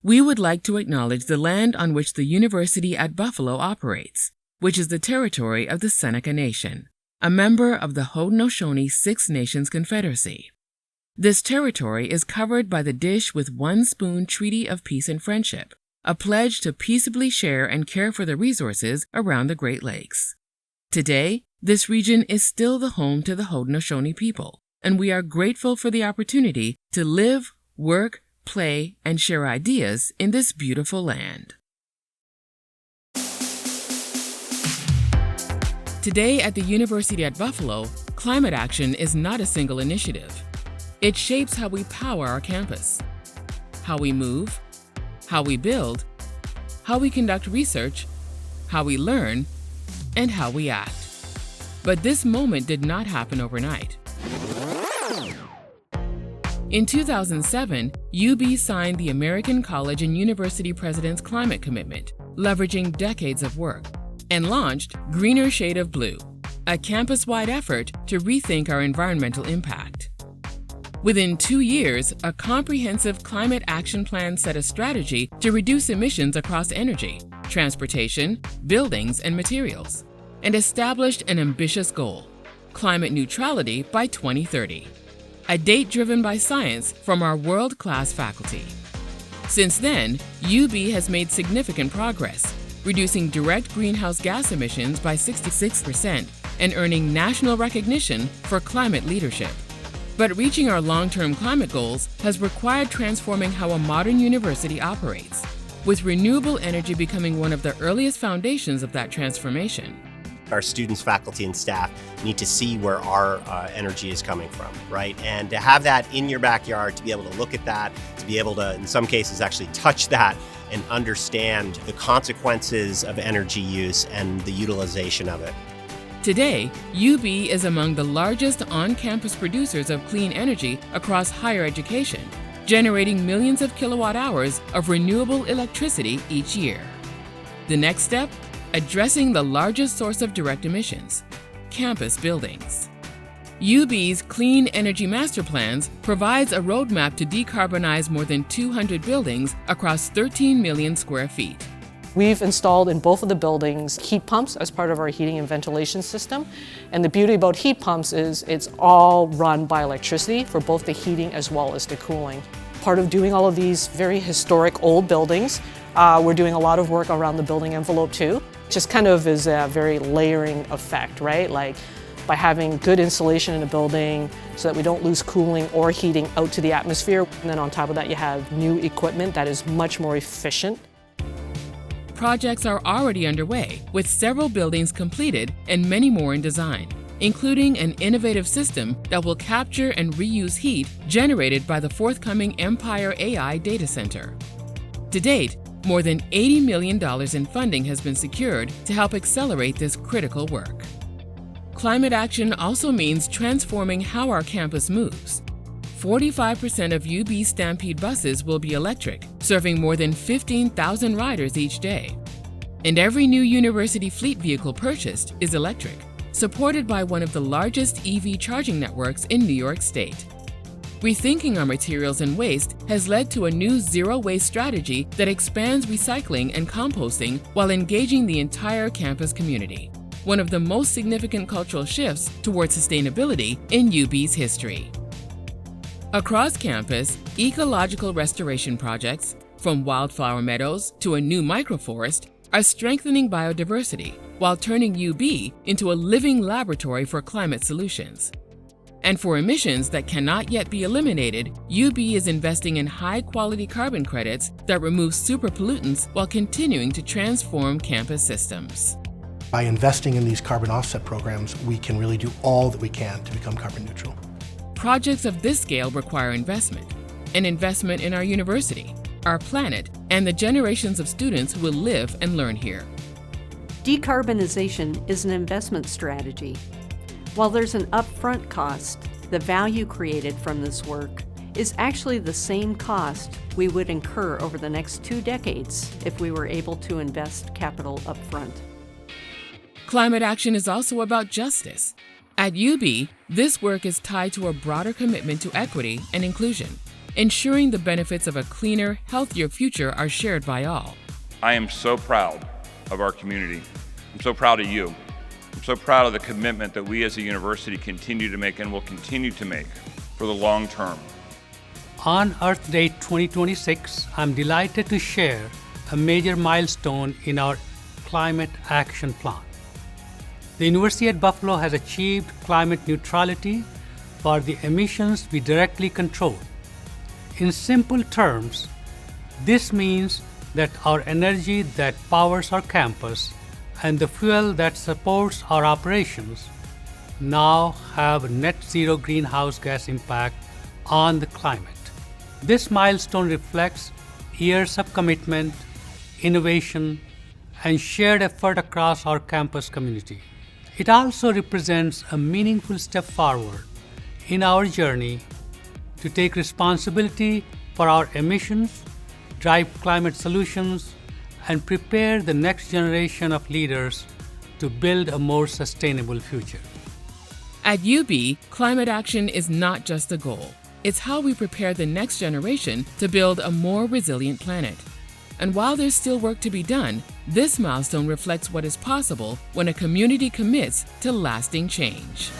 we would like to acknowledge the land on which the University at Buffalo operates, which is the territory of the Seneca Nation, a member of the Haudenosaunee Six Nations Confederacy. This territory is covered by the Dish with One Spoon Treaty of Peace and Friendship, a pledge to peaceably share and care for the resources around the Great Lakes. Today, this region is still the home to the Haudenosaunee people, and we are grateful for the opportunity to live, work, play, and share ideas in this beautiful land. Today at the University at Buffalo, climate action is not a single initiative. It shapes how we power our campus, how we move, how we build, how we conduct research, how we learn, and how we act. But this moment did not happen overnight. In 2007, UB signed the American College and University President's Climate Commitment, leveraging decades of work, and launched Greener Shade of Blue, a campus-wide effort to rethink our environmental impact. Within 2 years, a comprehensive climate action plan set a strategy to reduce emissions across energy, transportation, buildings, and materials, and established an ambitious goal: climate neutrality by 2030, a date driven by science from our world-class faculty. Since then, UB has made significant progress, reducing direct greenhouse gas emissions by 66% and earning national recognition for climate leadership. But reaching our long-term climate goals has required transforming how a modern university operates, with renewable energy becoming one of the earliest foundations of that transformation. Our students, faculty, and staff need to see where our energy is coming from, right? And to have that in your backyard, to be able to look at that, to be able to, in some cases, actually touch that and understand the consequences of energy use and the utilization of it. Today, UB is among the largest on-campus producers of clean energy across higher education, generating millions of kilowatt hours of renewable electricity each year. The next step? Addressing the largest source of direct emissions: campus buildings. UB's Clean Energy Master Plans provides a roadmap to decarbonize more than 200 buildings across 13 million square feet. We've installed in both of the buildings heat pumps as part of our heating and ventilation system. And the beauty about heat pumps is it's all run by electricity for both the heating as well as the cooling. Part of doing all of these very historic old buildings, we're doing a lot of work around the building envelope too. Just kind of is a very layering effect, right? Like by having good insulation in a building so that we don't lose cooling or heating out to the atmosphere. And then on top of that, you have new equipment that is much more efficient. Projects are already underway, with several buildings completed and many more in design, including an innovative system that will capture and reuse heat generated by the forthcoming Empire AI data center. To date, more than $80 million in funding has been secured to help accelerate this critical work. Climate action also means transforming how our campus moves. 45% of UB Stampede buses will be electric, serving more than 15,000 riders each day. And every new university fleet vehicle purchased is electric, supported by one of the largest EV charging networks in New York State. Rethinking our materials and waste has led to a new zero-waste strategy that expands recycling and composting while engaging the entire campus community, one of the most significant cultural shifts towards sustainability in UB's history. Across campus, ecological restoration projects, from wildflower meadows to a new microforest, are strengthening biodiversity while turning UB into a living laboratory for climate solutions. And for emissions that cannot yet be eliminated, UB is investing in high-quality carbon credits that remove superpollutants while continuing to transform campus systems. By investing in these carbon offset programs, we can really do all that we can to become carbon neutral. Projects of this scale require investment, an investment in our university, our planet, and the generations of students who will live and learn here. Decarbonization is an investment strategy. While there's an upfront cost, the value created from this work is actually the same cost we would incur over the next 2 decades if we were able to invest capital upfront. Climate action is also about justice. At UB, this work is tied to a broader commitment to equity and inclusion. ensuring the benefits of a cleaner, healthier future are shared by all. I am so proud of our community. I'm so proud of you. I'm so proud of the commitment that we as a university continue to make and will continue to make for the long term. On Earth Day 2026, I'm delighted to share a major milestone in our climate action plan. The University at Buffalo has achieved climate neutrality for the emissions we directly control. In simple terms, this means that our energy that powers our campus and the fuel that supports our operations now have net zero greenhouse gas impact on the climate. This milestone reflects years of commitment, innovation, and shared effort across our campus community. It also represents a meaningful step forward in our journey to take responsibility for our emissions, drive climate solutions, and prepare the next generation of leaders to build a more sustainable future. At UB, climate action is not just a goal. It's how we prepare the next generation to build a more resilient planet. And while there's still work to be done, this milestone reflects what is possible when a community commits to lasting change.